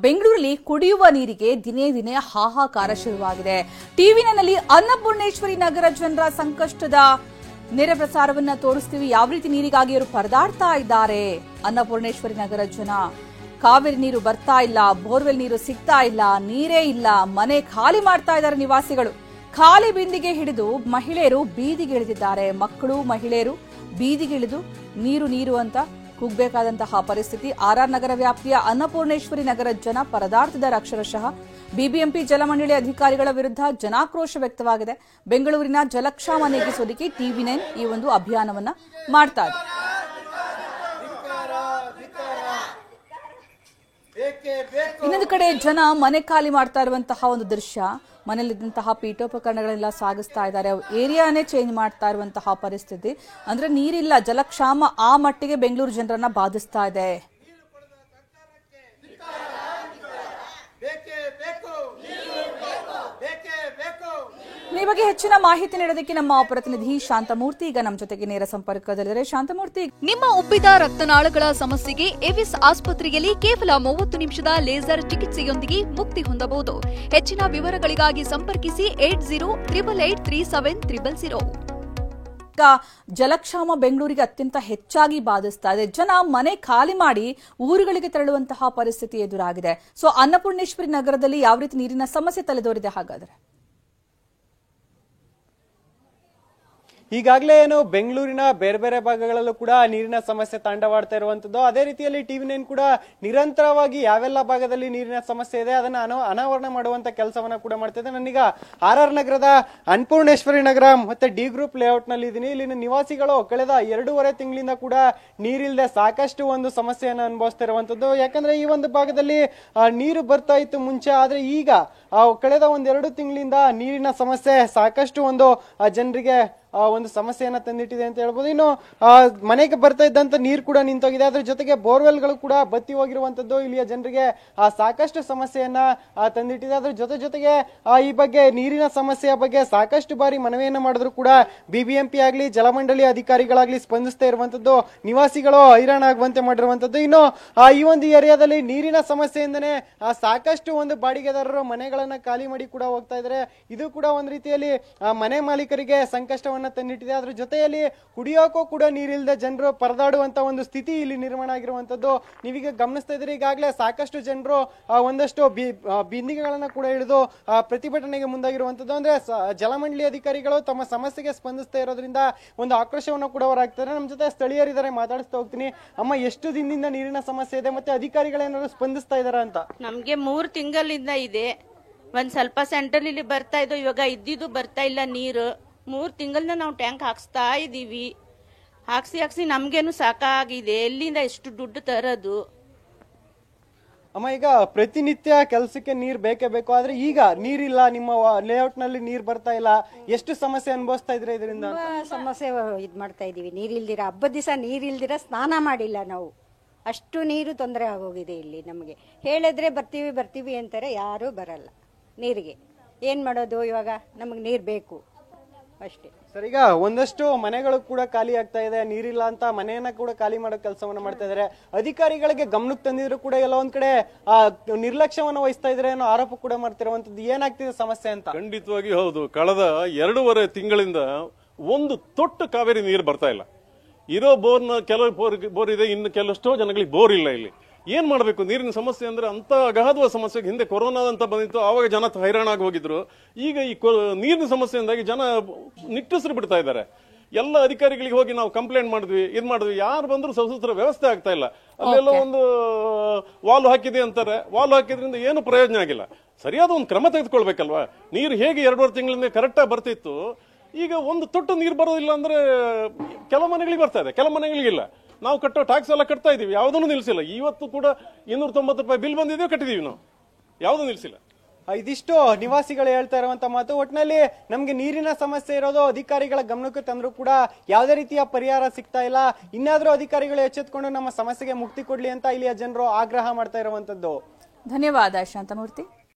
ಬೆಂಗಳೂರಲ್ಲಿ ಕುಡಿಯುವ ನೀರಿಗೆ ದಿನೇ ದಿನೇ ಹಾಹಾಕಾರ ಶುರುವಾಗಿದೆ. ಟಿವಿನಲ್ಲಿ ಅನ್ನಪೂರ್ಣೇಶ್ವರಿ ನಗರ ಜನರ ಸಂಕಷ್ಟದ ನೇರ ಪ್ರಸಾರವನ್ನ ತೋರಿಸ್ತೀವಿ. ಯಾವ ರೀತಿ ನೀರಿಗಾಗಿ ಅವರು ಪರದಾಡ್ತಾ ಇದ್ದಾರೆ. ಅನ್ನಪೂರ್ಣೇಶ್ವರಿ ನಗರ ಜನ ಕಾವೇರಿ ನೀರು ಬರ್ತಾ ಇಲ್ಲ, ಬೋರ್ವೆಲ್ ನೀರು ಸಿಗ್ತಾ ಇಲ್ಲ, ನೀರೇ ಇಲ್ಲ, ಮನೆ ಖಾಲಿ ಮಾಡ್ತಾ ಇದ್ದಾರೆ ನಿವಾಸಿಗಳು. ಖಾಲಿ ಬಿಂದಿಗೆ ಹಿಡಿದು ಮಹಿಳೆಯರು ಬೀದಿಗೆ ಇಳಿದಿದ್ದಾರೆ. ಮಕ್ಕಳು ಮಹಿಳೆಯರು ಬೀದಿಗಿಳಿದು ನೀರು ನೀರು ಅಂತ ಕೂಗಬೇಕಾದಂತಹ ಪರಿಸ್ಥಿತಿ. ಆರ್ಆರ್ ನಗರ ವ್ಯಾಪ್ತಿಯ ಅನ್ನಪೂರ್ಣೇಶ್ವರಿ ನಗರ ಜನ ಪರದಾಡ್ತಿದ್ದಾರೆ ಅಕ್ಷರಶಃ. ಬಿಬಿಎಂಪಿ ಜಲಮಂಡಳಿ ಅಧಿಕಾರಿಗಳ ವಿರುದ್ಧ ಜನಾಕ್ರೋಶ ವ್ಯಕ್ತವಾಗಿದೆ. ಬೆಂಗಳೂರಿನ ಜಲಕ್ಷಾಮ ನೀಗಿಸೋದಕ್ಕೆ ಟಿವಿ9 ಈ ಒಂದು ಅಭಿಯಾನವನ್ನ ಮಾಡ್ತಾ ಇದೆ. ಇನ್ನೊಂದು ಕಡೆ ಜನ ಮನೆ ಖಾಲಿ ಮಾಡ್ತಾ ಇರುವಂತಹ ಒಂದು ದೃಶ್ಯ. ಮನೆಯಲ್ಲಿದ್ದಂತಹ ಪೀಠೋಪಕರಣಗಳೆಲ್ಲ ಸಾಗಿಸ್ತಾ ಇದ್ದಾರೆ. ಏರಿಯಾನೇ ಚೇಂಜ್ ಮಾಡ್ತಾ ಇರುವಂತಹ ಪರಿಸ್ಥಿತಿ. ಅಂದ್ರೆ ನೀರಿಲ್ಲ, ಜಲಕ್ಷಾಮ ಆ ಮಟ್ಟಿಗೆ ಬೆಂಗಳೂರು ಜನರನ್ನ ಬಾಧಿಸ್ತಾ ಇದೆ. ಈ ಬಗ್ಗೆ ಹೆಚ್ಚಿನ ಮಾಹಿತಿ ನೀಡೋದಕ್ಕೆ ನಮ್ಮ ಪ್ರತಿನಿಧಿ ಶಾಂತಮೂರ್ತಿ ಈಗ ನಮ್ಮ ಜೊತೆಗೆ ನೇರ ಸಂಪರ್ಕದಲ್ಲಿದ್ದಾರೆ. ಶಾಂತಮೂರ್ತಿ, ನಿಮ್ಮ ಉಬ್ಬಿದ ರಕ್ತನಾಳಗಳ ಸಮಸ್ಯೆಗೆ ಎವಿಸ್ ಆಸ್ಪತ್ರೆಯಲ್ಲಿ ಕೇವಲ 30 ನಿಮಿಷದ ಲೇಸರ್ ಚಿಕಿತ್ಸೆಯೊಂದಿಗೆ ಮುಕ್ತಿ ಹೊಂದಬಹುದು. ಹೆಚ್ಚಿನ ವಿವರಗಳಿಗಾಗಿ ಸಂಪರ್ಕಿಸಿ 8088837300. ಜಲಕ್ಷಾಮ ಬೆಂಗಳೂರಿಗೆ ಅತ್ಯಂತ ಹೆಚ್ಚಾಗಿ ಬಾಧಿಸ್ತಾ ಇದೆ. ಜನ ಮನೆ ಖಾಲಿ ಮಾಡಿ ಊರುಗಳಿಗೆ ತೆರಳುವಂತಹ ಪರಿಸ್ಥಿತಿ ಎದುರಾಗಿದೆ. ಸೊ ಅನ್ನಪೂರ್ಣೇಶ್ವರಿ ನಗರದಲ್ಲಿ ಯಾವ ರೀತಿ ನೀರಿನ ಸಮಸ್ಯೆ ತಲೆದೋರಿದೆ ಹಾಗಾದ್ರೆ? ಈಗಾಗಲೇ ಏನು ಬೆಂಗಳೂರಿನ ಬೇರೆ ಬೇರೆ ಭಾಗಗಳಲ್ಲೂ ಕೂಡ ನೀರಿನ ಸಮಸ್ಯೆ ತಾಂಡವಾಡ್ತಾ ಇರುವಂತದ್ದು. ಅದೇ ರೀತಿಯಲ್ಲಿ ಟಿವಿ9 ಕೂಡ ನಿರಂತರವಾಗಿ ಯಾವೆಲ್ಲ ಭಾಗದಲ್ಲಿ ನೀರಿನ ಸಮಸ್ಯೆ ಇದೆ ಅದನ್ನ ಅನಾವರಣ ಮಾಡುವಂತ ಕೆಲಸವನ್ನ ಕೂಡ ಮಾಡ್ತಿದೆ. ನಾನೀಗ ಆರ್ಆರ್ ನಗರದ ಅನ್ನಪೂರ್ಣೇಶ್ವರಿ ನಗರ ಮತ್ತೆ ಡಿ ಗ್ರೂಪ್ ಲೇಔಟ್ ನಲ್ಲಿ ಇದ್ದೀನಿ. ಇಲ್ಲಿನ ನಿವಾಸಿಗಳು ಕಳೆದ 2.5 ತಿಂಗಳಿಂದ ಕೂಡ ನೀರಿಲ್ಲದೆ ಸಾಕಷ್ಟು ಒಂದು ಸಮಸ್ಯೆಯನ್ನು ಅನುಭವಿಸ್ತಾ ಇರುವಂತದ್ದು. ಯಾಕಂದ್ರೆ ಈ ಒಂದು ಭಾಗದಲ್ಲಿ ನೀರು ಬರ್ತಾ ಇತ್ತು ಮುಂಚೆ, ಆದ್ರೆ ಈಗ ಕಳೆದ 1-2 ತಿಂಗಳಿಂದ ನೀರಿನ ಸಮಸ್ಯೆ ಸಾಕಷ್ಟು ಒಂದು ಜನರಿಗೆ ಒಂದು ಸಮಸ್ಯೆಯನ್ನ ತಂದಿಟ್ಟಿದೆ ಅಂತ ಹೇಳ್ಬೋದು. ಇನ್ನು ಮನೆಗೆ ಬರ್ತಾ ಇದ್ದಂತ ನೀರು ಕೂಡ ನಿಂತೋಗಿದೆ. ಅದ್ರ ಜೊತೆಗೆ ಬೋರ್ವೆಲ್ಗಳು ಕೂಡ ಬತ್ತಿ ಹೋಗಿರುವಂತದ್ದು ಇಲ್ಲಿಯ ಜನರಿಗೆ ಸಾಕಷ್ಟು ಸಮಸ್ಯೆಯನ್ನ ತಂದಿಟ್ಟಿದೆ. ಅದ್ರ ಜೊತೆಗೆ ಈ ಬಗ್ಗೆ ನೀರಿನ ಸಮಸ್ಯೆಯ ಬಗ್ಗೆ ಸಾಕಷ್ಟು ಬಾರಿ ಮನವಿಯನ್ನ ಮಾಡಿದ್ರು ಕೂಡ ಬಿಬಿಎಂಪಿ ಆಗ್ಲಿ ಜಲಮಂಡಳಿ ಅಧಿಕಾರಿಗಳಾಗ್ಲಿ ಸ್ಪಂದಿಸ್ತಾ ಇರುವಂತದ್ದು ನಿವಾಸಿಗಳು ಹೈರಾಣ ಆಗುವಂತೆ ಮಾಡಿರುವಂತದ್ದು. ಇನ್ನು ಈ ಒಂದು ಏರಿಯಾದಲ್ಲಿ ನೀರಿನ ಸಮಸ್ಯೆಯಿಂದನೇ ಸಾಕಷ್ಟು ಒಂದು ಬಾಡಿಗೆದಾರರು ಮನೆಗಳನ್ನ ಖಾಲಿ ಮಾಡಿ ಕೂಡ ಹೋಗ್ತಾ ಇದ್ದಾರೆ. ಇದು ಕೂಡ ಒಂದು ರೀತಿಯಲ್ಲಿ ಮನೆ ಮಾಲೀಕರಿಗೆ ಸಂಕಷ್ಟವನ್ನ ತಂದಿಟ್ಟಿದೆ. ಅದ್ರ ಜೊತೆಯಲ್ಲಿ ಕುಡಿಯೋಕೂ ಕೂಡ ನೀರಿಲ್ಲದೆ ಜನರು ಪರದಾಡುವಂತ ಒಂದು ಸ್ಥಿತಿ ಇಲ್ಲಿ ನಿರ್ಮಾಣ ಆಗಿರುವಂತದ್ದು ನೀವೀಗ ಗಮನಿಸ್ತಾ ಇದ್ದೀರಿ. ಈಗಾಗಲೇ ಸಾಕಷ್ಟು ಜನರು ಒಂದಷ್ಟು ಬಿಂದಿಗೆಗಳನ್ನ ಕೂಡ ಹಿಡಿದು ಪ್ರತಿಭಟನೆಗೆ ಮುಂದಾಗಿರುವಂತದ್ದು. ಅಂದ್ರೆ ಜಲಮಂಡಳಿ ಅಧಿಕಾರಿಗಳು ತಮ್ಮ ಸಮಸ್ಯೆಗೆ ಸ್ಪಂದಿಸ್ತಾ ಇರೋದ್ರಿಂದ ಒಂದು ಆಕ್ರೋಶವನ್ನು ಕೂಡ ಹೊರಾಗ್ತಾರೆ. ನಮ್ಮ ಜೊತೆ ಸ್ಥಳೀಯರಿದ್ದಾರೆ, ಮಾತಾಡಿಸ್ತಾ ಹೋಗ್ತೀನಿ. ಅಮ್ಮ, ಎಷ್ಟು ದಿನದಿಂದ ನೀರಿನ ಸಮಸ್ಯೆ ಇದೆ ಮತ್ತೆ ಅಧಿಕಾರಿಗಳೇನಾದ್ರು ಸ್ಪಂದಿಸ್ತಾ ಇದಾರ ಅಂತ? ನಮ್ಗೆ 3 ತಿಂಗಳಿಂದ ಇದೆ. ಒಂದ್ ಸ್ವಲ್ಪ ಸೆಂಟ್ರಲ್ ಇಲ್ಲಿ ಬರ್ತಾ ಇದ್ದು, ಇವಾಗ ಇದ್ದಿದ್ದು ಬರ್ತಾ ಇಲ್ಲ ನೀರು. 3 ತಿಂಗಳಿಂದ ನಾವು ಟ್ಯಾಂಕ್ ಹಾಕ್ಸ್ತಾ ಇದೀವಿ. ಹಾಕ್ಸಿ ನಮ್ಗೇನು ಸಾಕಾಗಿದೆ. ಎಲ್ಲಿಂದ ಎಷ್ಟು ದುಡ್ಡು ತರೋದು? ಅಮ್ಮ, ಈಗ ಪ್ರತಿನಿತ್ಯ ಕೆಲಸಕ್ಕೆ ನೀರ್ ಬೇಕೇ ಬೇಕು, ಆದ್ರೆ ಈಗ ನೀರಿಲ್ಲ, ನಿಮ್ಮ ಲೇಔಟ್ ನಲ್ಲಿ ನೀರ್ ಬರ್ತಾ ಇಲ್ಲ. ಎಷ್ಟು ಸಮಸ್ಯೆ ಅನುಭವಿಸ್ತಾ ಇದ್ರೆ ಇದರಿಂದ? ಸಮಸ್ಯೆ ಇದ್ ಮಾಡ್ತಾ ಇದೀವಿ. ನೀರಿಲ್ದಿರ ಹಬ್ಬದ ದಿವಸ ನೀರಿಲ್ದಿರ ಸ್ನಾನ ಮಾಡಿಲ್ಲ ನಾವು. ಅಷ್ಟು ನೀರು ತೊಂದರೆ ಆಗೋಗಿದೆ ಇಲ್ಲಿ. ನಮಗೆ ಹೇಳಿದ್ರೆ ಬರ್ತೀವಿ ಅಂತಾರೆ, ಯಾರೂ ಬರಲ್ಲ ನೀರಿಗೆ. ಏನ್ ಮಾಡೋದು ಇವಾಗ? ನಮಗೆ ನೀರ್ ಬೇಕು ಅಷ್ಟೇ ಸರ್. ಈಗ ಒಂದಷ್ಟು ಮನೆಗಳು ಕೂಡ ಖಾಲಿ ಆಗ್ತಾ ಇದೆ, ನೀರಿಲ್ಲ ಅಂತ ಮನೆಯನ್ನ ಕೂಡ ಖಾಲಿ ಮಾಡೋ ಕೆಲಸವನ್ನ ಮಾಡ್ತಾ ಇದಾರೆ. ಅಧಿಕಾರಿಗಳಿಗೆ ಗಮನಕ್ಕೆ ತಂದಿದ್ರು ಕೂಡ ಎಲ್ಲ ಒಂದ್ ಕಡೆ ನಿರ್ಲಕ್ಷ್ಯವನ್ನ ವಹಿಸ್ತಾ ಇದ್ರೆ ಅನ್ನೋ ಆರೋಪ ಕೂಡ ಮಾಡ್ತಿರುವಂತದ್ದು. ಏನಾಗ್ತಿದೆ ಸಮಸ್ಯೆ ಅಂತ? ಖಂಡಿತವಾಗಿ ಹೌದು. ಕಳೆದ 2.5 ತಿಂಗಳಿಂದ ಒಂದು ತೊಟ್ಟು ಕಾವೇರಿ ನೀರು ಬರ್ತಾ ಇಲ್ಲ. ಇರೋ ಬೋರ್ನ ಕೆಲವು ಬೋರ್ ಇದೆ, ಇನ್ನು ಕೆಲವಷ್ಟೋ ಜನಗಳಿಗೆ ಬೋರ್ ಇಲ್ಲ. ಇಲ್ಲಿ ಏನ್ ಮಾಡ್ಬೇಕು? ನೀರಿನ ಸಮಸ್ಯೆ ಅಂದ್ರೆ ಅಂತ ಅಗಾಧವಾದ ಸಮಸ್ಯೆಗೆ ಹಿಂದೆ ಕೊರೋನಾ ಅಂತ ಬಂದಿತ್ತು, ಆವಾಗ ಜನ ಹೈರಾಣ ಆಗಿ ಹೋಗಿದ್ರು. ಈಗ ಈ ನೀರಿನ ಸಮಸ್ಯೆಯಿಂದಾಗಿ ಜನ ನಿಟ್ಟುಸಿರು ಬಿಡ್ತಾ ಇದ್ದಾರೆ. ಎಲ್ಲ ಅಧಿಕಾರಿಗಳಿಗೆ ಹೋಗಿ ನಾವು ಕಂಪ್ಲೇಂಟ್ ಮಾಡಿದ್ವಿ, ಯಾರು ಬಂದ್ರು ಸುಸೂತ್ರ ವ್ಯವಸ್ಥೆ ಆಗ್ತಾ ಇಲ್ಲ. ಅಲ್ಲೆಲ್ಲ ಒಂದು ವಾಲ್ ಹಾಕಿದೆ ಅಂತಾರೆ. ವಾಲ್ ಹಾಕಿದ್ರಿಂದ ಏನು ಪ್ರಯೋಜನ ಆಗಿಲ್ಲ. ಸರಿಯಾದ ಒಂದು ಕ್ರಮ ತೆಗೆದುಕೊಳ್ಬೇಕಲ್ವಾ? ನೀರು ಹೇಗೆ 2.5 ತಿಂಗಳಿಂದ ಕರೆಕ್ಟಾಗಿ ಬರ್ತಿತ್ತು, ಈಗ ಒಂದು ತೊಟ್ಟು ನೀರು ಬರೋದಿಲ್ಲ ಅಂದ್ರೆ ಕೆಲವು ಮನೆಗಳಿಗೆ ಬರ್ತಾ ಇದೆ, ಕೆಲವು ಮನೆಗಳಿಗಿಲ್ಲ. ನಾವು ಕಟ್ಟೋ ಟ್ಯಾಕ್ಸ್ ಎಲ್ಲ ಕಟ್ತಾ ಇದೀವಿ, ಯಾವುದನ್ನು ನಿಲ್ಸಿಲ್ಲ. ಇವತ್ತು ಕೂಡ 290 ರೂಪಾಯಿ ಬಿಲ್ ಬಂದಿದ್ದೀವಿ, ಕಟ್ಟಿದೀವಿ, ನಾವು ಯಾವುದೂ ನಿಲ್ಸಿಲ್ಲ. ಇದಿಷ್ಟು ನಿವಾಸಿಗಳು ಹೇಳ್ತಾ ಇರುವಂತ ಮಾತು. ಒಟ್ಟಿನಲ್ಲಿ ನಮ್ಗೆ ನೀರಿನ ಸಮಸ್ಯೆ ಇರೋದು ಅಧಿಕಾರಿಗಳ ಗಮನಕ್ಕೆ ತಂದ್ರು ಕೂಡ ಯಾವುದೇ ರೀತಿಯ ಪರಿಹಾರ ಸಿಗ್ತಾ ಇಲ್ಲ. ಇನ್ನಾದ್ರೂ ಅಧಿಕಾರಿಗಳು ಎಚ್ಚೆತ್ಕೊಂಡು ನಮ್ಮ ಸಮಸ್ಯೆಗೆ ಮುಕ್ತಿ ಕೊಡ್ಲಿ ಅಂತ ಇಲ್ಲಿಯ ಜನರು ಆಗ್ರಹ ಮಾಡ್ತಾ ಇರುವಂತದ್ದು. ಧನ್ಯವಾದ ಶಾಂತಮೂರ್ತಿ.